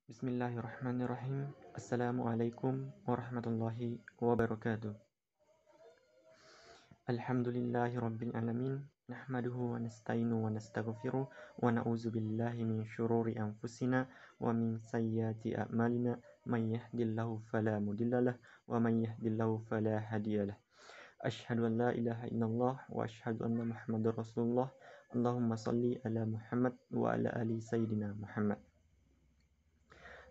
Bismillahirrahmanirrahim. Assalamualaikum warahmatullahi wabarakatuh. Alhamdulillahi rabbil alamin. Nahmaduhu wa nasta'inu wa nastaghfiruh wa na'udzu billahi min syururi anfusina wa min sayyiati a'malina. May yahdihillahu fala mudhillalah wa may yahdihillahu fala hadiyalah. Asyhadu an la ilaha illallah wa asyhadu anna Muhammadar Rasulullah. Allahumma shalli ala Muhammad wa ala ali sayyidina Muhammad.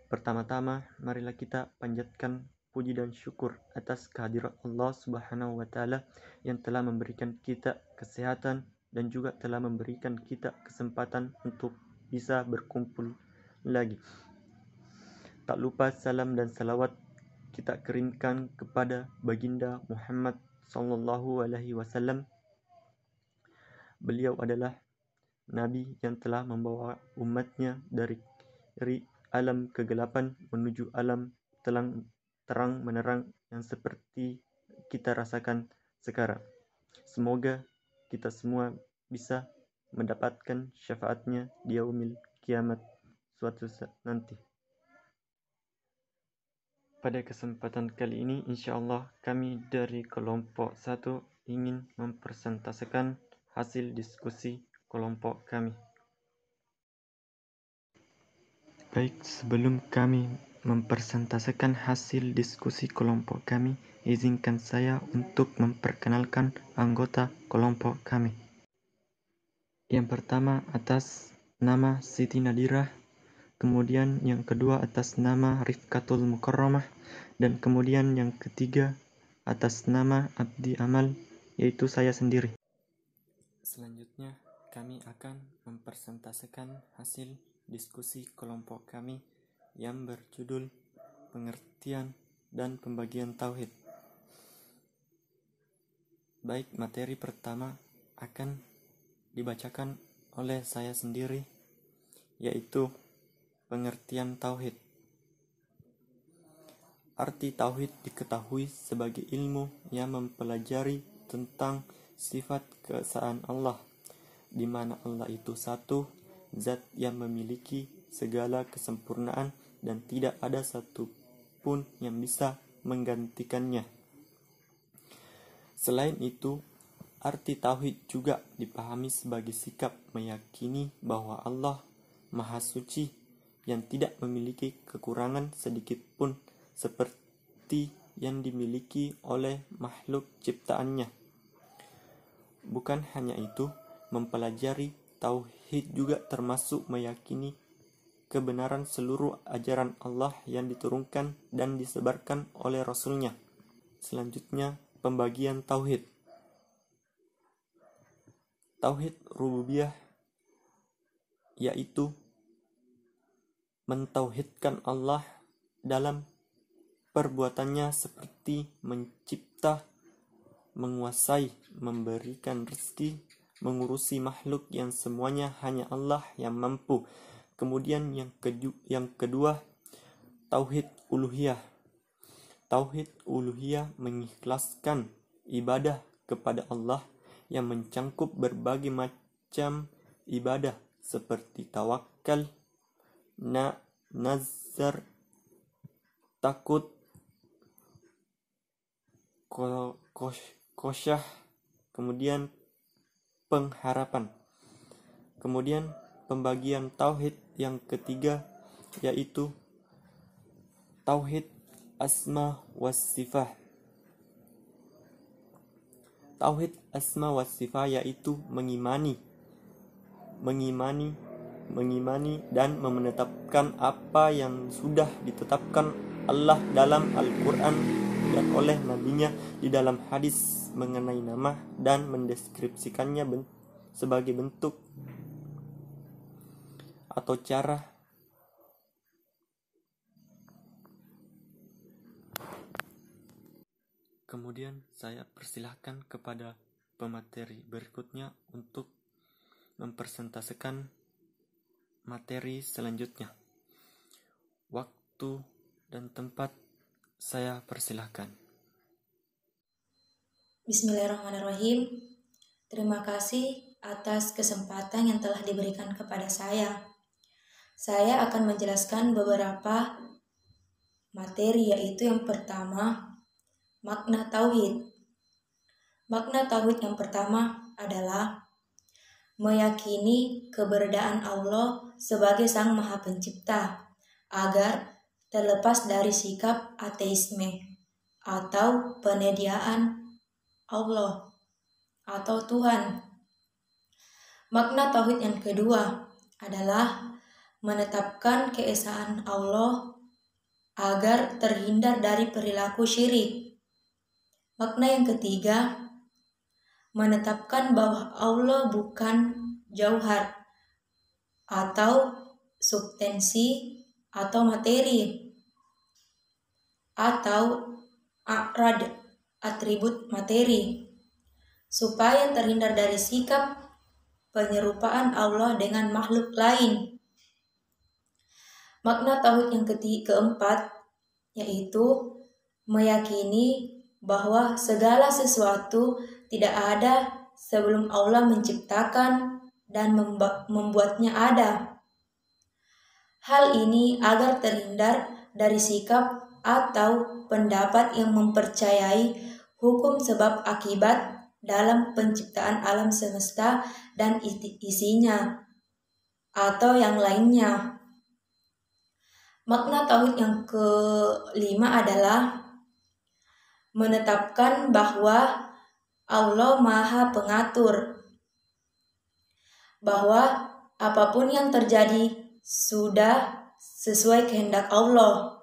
Pertama-tama, marilah kita panjatkan puji dan syukur atas kehadirat Allah Subhanahu wa Ta'ala yang telah memberikan kita kesehatan dan juga telah memberikan kita kesempatan untuk bisa berkumpul lagi. Tak lupa salam dan salawat kita kirimkan kepada baginda Muhammad sallallahu alaihi wasallam. Beliau adalah nabi yang telah membawa umatnya dari alam kegelapan menuju alam terang menerang yang seperti kita rasakan sekarang. Semoga kita semua bisa mendapatkan syafaatnya di yaumil kiamat suatu saat nanti. Pada kesempatan kali ini, insyaallah kami dari kelompok 1 ingin mempresentasikan hasil diskusi kelompok kami. Baik, sebelum kami mempresentasikan hasil diskusi kelompok kami, izinkan saya untuk memperkenalkan anggota kelompok kami. Yang pertama atas nama Siti Nadirah, kemudian yang kedua atas nama Rifkatul Mukarramah, dan kemudian yang ketiga atas nama Abdi Amal, yaitu saya sendiri. Selanjutnya, kami akan mempresentasikan hasil diskusi kelompok kami yang berjudul pengertian dan pembagian tauhid. Baik, materi pertama akan dibacakan oleh saya sendiri, yaitu pengertian tauhid. Arti tauhid diketahui sebagai ilmu yang mempelajari tentang sifat keesaan Allah, di mana Allah itu satu, zat yang memiliki segala kesempurnaan dan tidak ada satu pun yang bisa menggantikannya. Selain itu, arti tauhid juga dipahami sebagai sikap meyakini bahwa Allah Maha Suci yang tidak memiliki kekurangan sedikit pun seperti yang dimiliki oleh makhluk ciptaannya. Bukan hanya itu, mempelajari tauhid juga termasuk meyakini kebenaran seluruh ajaran Allah yang diturunkan dan disebarkan oleh Rasulnya. Selanjutnya, pembagian tauhid. Tauhid rububiyah yaitu mentauhidkan Allah dalam perbuatannya seperti mencipta, menguasai, memberikan rezeki, mengurusi makhluk yang semuanya hanya Allah yang mampu. Kemudian yang kedua, tauhid uluhiyah. Tauhid uluhiyah mengikhlaskan ibadah kepada Allah yang mencangkup berbagai macam ibadah seperti tawakal, nazar, takut, khosyah, kemudian pengharapan. Kemudian pembagian tauhid yang ketiga yaitu tauhid asma was sifah. Tauhid asma was sifah yaitu mengimani dan menetapkan apa yang sudah ditetapkan Allah dalam Al-Quran dan oleh nabinya di dalam hadis mengenai nama dan mendeskripsikannya sebagai bentuk atau cara Kemudian saya persilahkan kepada pemateri berikutnya untuk mempresentasikan materi selanjutnya. Waktu dan tempat saya persilahkan. Bismillahirrahmanirrahim. Terima kasih atas kesempatan yang telah diberikan kepada saya. Saya akan menjelaskan beberapa materi, yaitu yang pertama, makna tauhid. Makna tauhid yang pertama adalah meyakini keberadaan Allah sebagai Sang Maha Pencipta, agar terlepas dari sikap ateisme atau penyediaan Allah atau Tuhan. Makna tauhid yang kedua adalah menetapkan keesaan Allah agar terhindar dari perilaku syirik. Makna yang ketiga, menetapkan bahwa Allah bukan jauhar atau substansi atau materi atau a'rad, atribut materi, supaya terhindar dari sikap penyerupaan Allah dengan makhluk lain. Makna tauhid yang keempat yaitu meyakini bahwa segala sesuatu tidak ada sebelum Allah menciptakan dan membuatnya ada. Hal ini agar terhindar dari sikap atau pendapat yang mempercayai hukum sebab akibat dalam penciptaan alam semesta dan isinya atau yang lainnya. Makna tauhid yang kelima adalah menetapkan bahwa Allah Maha Pengatur, bahwa apapun yang terjadi sudah sesuai kehendak Allah.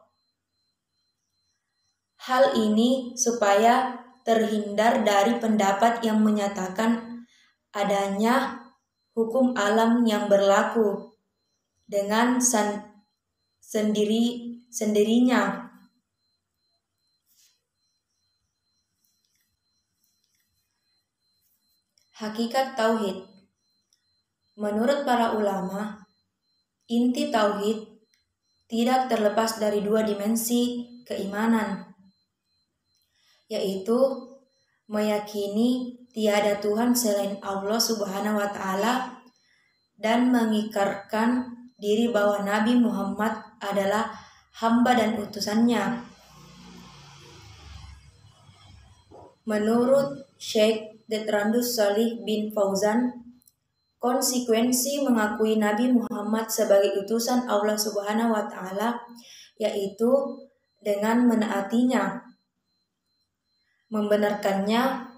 Hal ini supaya terhindar dari pendapat yang menyatakan adanya hukum alam yang berlaku dengan sendirinya. Hakikat tauhid. Menurut para ulama, inti tauhid tidak terlepas dari dua dimensi keimanan, yaitu meyakini tiada Tuhan selain Allah Subhanahu wa Ta'ala dan mengikrarkan diri bahwa Nabi Muhammad adalah hamba dan utusannya. Menurut Syekh Detrandus Salih bin Fauzan, konsekuensi mengakui Nabi Muhammad sebagai utusan Allah Subhanahu wa Ta'ala yaitu dengan menaatinya, membenarkannya,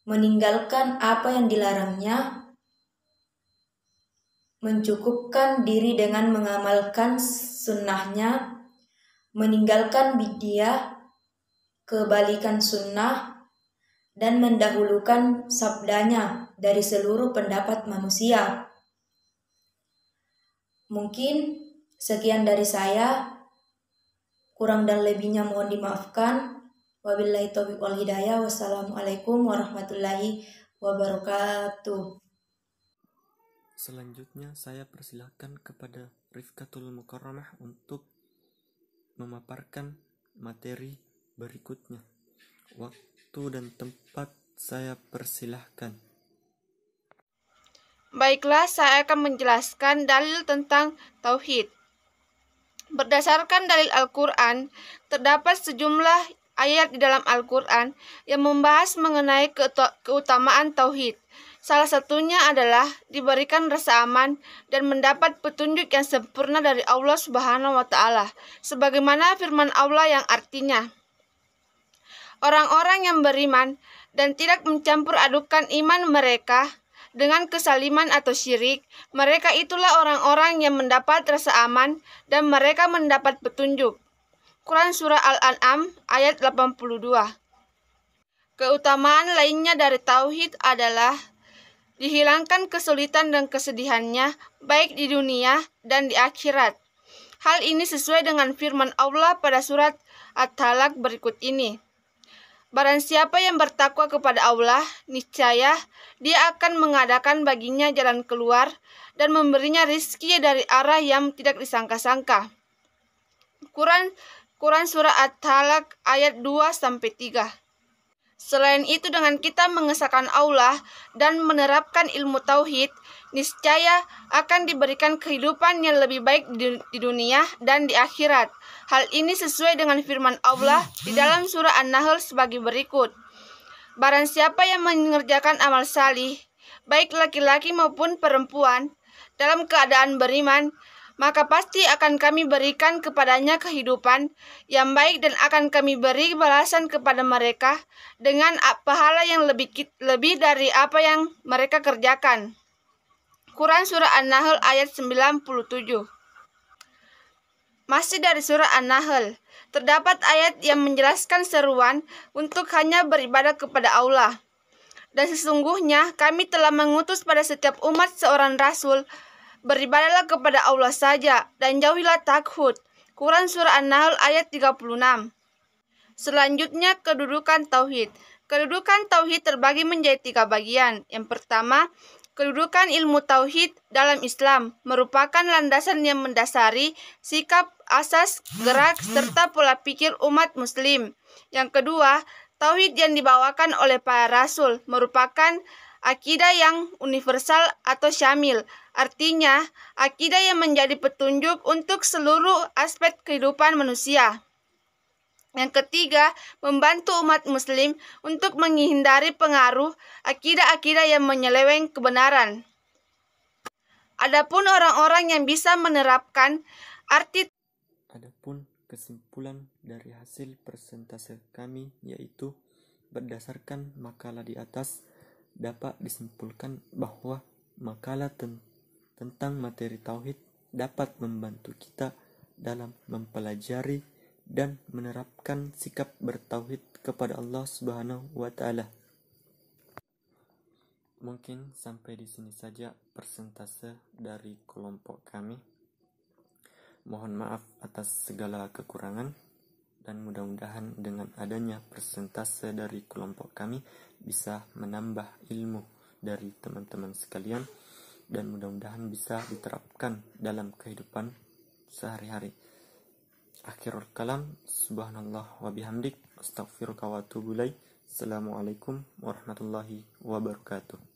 meninggalkan apa yang dilarangnya, mencukupkan diri dengan mengamalkan sunnahnya, meninggalkan bid'ah, kebalikan sunnah, dan mendahulukan sabdanya dari seluruh pendapat manusia. Mungkin sekian dari saya, kurang dan lebihnya mohon dimaafkan. Wabillahi taufiq wal hidayah. Wassalamualaikum warahmatullahi wabarakatuh. Selanjutnya saya persilahkan kepada Rifkatul Mukarramah untuk memaparkan materi berikutnya. Waktu dan tempat saya persilahkan. Baiklah, saya akan menjelaskan dalil tentang tauhid. Berdasarkan dalil Al-Quran, terdapat sejumlah ayat di dalam Al-Quran yang membahas mengenai keutamaan tauhid. Salah satunya adalah diberikan rasa aman dan mendapat petunjuk yang sempurna dari Allah Subhanahu wa Ta'ala, sebagaimana firman Allah yang artinya, orang-orang yang beriman dan tidak mencampur adukan iman mereka dengan kesaliman atau syirik, mereka itulah orang-orang yang mendapat rasa aman dan mereka mendapat petunjuk. Quran Surah Al-An'am ayat 82. Keutamaan lainnya dari tauhid adalah dihilangkan kesulitan dan kesedihannya baik di dunia dan di akhirat. Hal ini sesuai dengan firman Allah pada surat At-Talaq berikut ini. Barang siapa yang bertakwa kepada Allah, niscaya Dia akan mengadakan baginya jalan keluar dan memberinya rizki dari arah yang tidak disangka-sangka. Quran Surah At-Talaq ayat 2-3. Selain itu, dengan kita mengesahkan Allah dan menerapkan ilmu tauhid, niscaya akan diberikan kehidupan yang lebih baik di dunia dan di akhirat. Hal ini sesuai dengan firman Allah di dalam surah An-Nahl sebagai berikut. Barang siapa yang mengerjakan amal salih, baik laki-laki maupun perempuan, dalam keadaan beriman, maka pasti akan kami berikan kepadanya kehidupan yang baik dan akan kami beri balasan kepada mereka dengan pahala yang lebih dari apa yang mereka kerjakan. Quran Surah An-Nahl ayat 97. Masih dari Surah An-Nahl, terdapat ayat yang menjelaskan seruan untuk hanya beribadah kepada Allah. Dan sesungguhnya kami telah mengutus pada setiap umat seorang rasul, beribadahlah kepada Allah saja dan jauhilah taghut. Quran Surah An-Nahl ayat 36. Selanjutnya, kedudukan tauhid. Kedudukan tauhid terbagi menjadi 3 bagian. Yang pertama, kedudukan ilmu tauhid dalam Islam merupakan landasan yang mendasari sikap, asas, gerak, serta pola pikir umat muslim. Yang kedua, tauhid yang dibawakan oleh para rasul merupakan akidah yang universal atau syamil. Artinya, akidah yang menjadi petunjuk untuk seluruh aspek kehidupan manusia. Yang ketiga, membantu umat muslim untuk menghindari pengaruh akidah-akidah yang menyeleweng kebenaran. Adapun orang-orang yang bisa menerapkan arti. Adapun kesimpulan dari hasil persentase kami yaitu berdasarkan makalah di atas, dapat disimpulkan bahwa makalah tentang materi tauhid dapat membantu kita dalam mempelajari dan menerapkan sikap bertauhid kepada Allah Subhanahu wa taala. Mungkin sampai di sini saja persentase dari kelompok kami. Mohon maaf atas segala kekurangan dan mudah-mudahan dengan adanya persentase dari kelompok kami bisa menambah ilmu dari teman-teman sekalian dan mudah-mudahan bisa diterapkan dalam kehidupan sehari-hari. Akhirul kalam, subhanallah wa bihamdik, astaghfiruka wa atubu ilaik. Assalamualaikum warahmatullahi wabarakatuh.